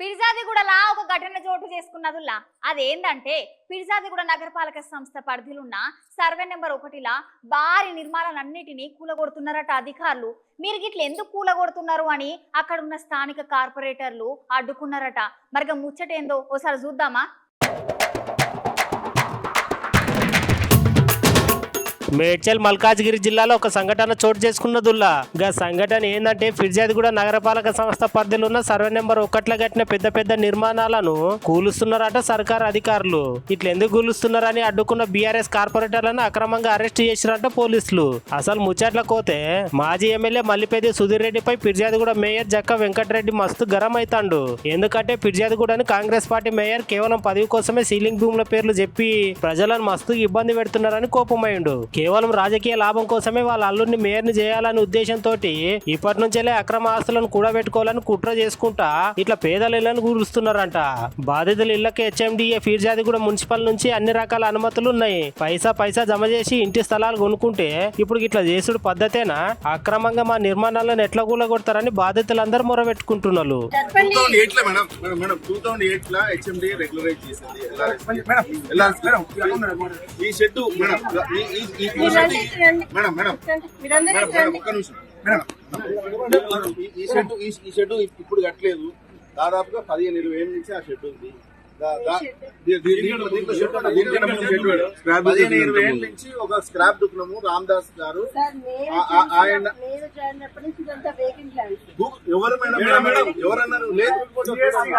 పిర్జాదిగూడలా ఒక ఘటన చోటు చేసుకున్నదుల్లా అదేంటంటే పిర్జాదిగూడ నగరపాలక సంస్థ పరిధిలున్న సర్వే నెంబర్ 1లా భారీ నిర్మాణాలన్నిటినీ కూలగొడుతున్నారట అధికారులు. మీరు గిట్ల ఎందుకు కూలగొడుతున్నారు అని అక్కడున్న స్థానిక కార్పొరేటర్లు అడ్డుకున్నారట. మరిగా ముచ్చటేందో ఓసారి చూద్దామా. మేడ్చల్ మల్కాజ్గిరి జిల్లాలో ఒక సంఘటన చోటు చేసుకున్నదుల్లా. గా సంఘటన ఏందంటే ఫిర్జాదిగూడ నగరపాలక సంస్థ పరిధిలో ఉన్న సర్వే నెంబర్ 1 కట్టిన పెద్ద పెద్ద నిర్మాణాలను కూలుస్తున్నారట సర్కార్ అధికారులు. ఇట్లా ఎందుకు కూలుస్తున్నారని అడ్డుకున్న బీఆర్ఎస్ కార్పొరేటర్లను అక్రమంగా అరెస్ట్ చేసిరట పోలీసులు. అసలు ముచ్చట్ల కోతే మాజీ ఎమ్మెల్యే మల్లిపేది సుధీర్ రెడ్డిపై ఫిర్జాదిగూడ మేయర్ జక్క వెంకటరెడ్డి మస్తు గరం అవుతాండు. ఎందుకంటే ఫిర్జాదిగూడని కాంగ్రెస్ పార్టీ మేయర్ కేవలం పదవి కోసమే సీలింగ్ భూముల పేర్లు చెప్పి ప్రజలను మస్తు ఇబ్బంది పెడుతున్నారని కోపమైండు. కేవలం రాజకీయ లాభం కోసమే వాళ్ళ అల్లుడిని మేయర్ని చేయాలనే ఉద్దేశంతో ఇప్పటి నుంచే అక్రమ ఆస్తులను కూడబెట్టుకోవాలని కుట్ర చేసుకుంటా ఇట్లా పేదల ఇళ్లను కూరుస్తున్నారంట. బాధితుల ఇళ్లకి హెచ్ఎండిఏ ఫిర్జాదిగూడ మున్సిపల్ నుంచి అన్ని రకాల అనుమతులు ఉన్నాయి. పైసా జమ చేసి ఇంటి స్థలాలు కొనుక్కుంటే ఇప్పుడు ఇట్లా చేసుడు పద్ధతేనా? అక్రమంగా మా నిర్మాణాలను ఎట్లా కూలగొడతారని బాధితులందరూ మొరబెట్టుకుంటున్నారు. ఈ షెడ్ ఇప్పుడు కట్టలేదు, దాదాపుగా 15-20 ఏళ్ళ నుంచి ఆ షెడ్ ఉంది. 15-20 ఏళ్ళ నుంచి ఒక స్క్రాప్ దుకాణము రామదాస్ గారు ఆయన ఎవరు మేడం ఎవరన్నారు? లేదు ఒక్కసారి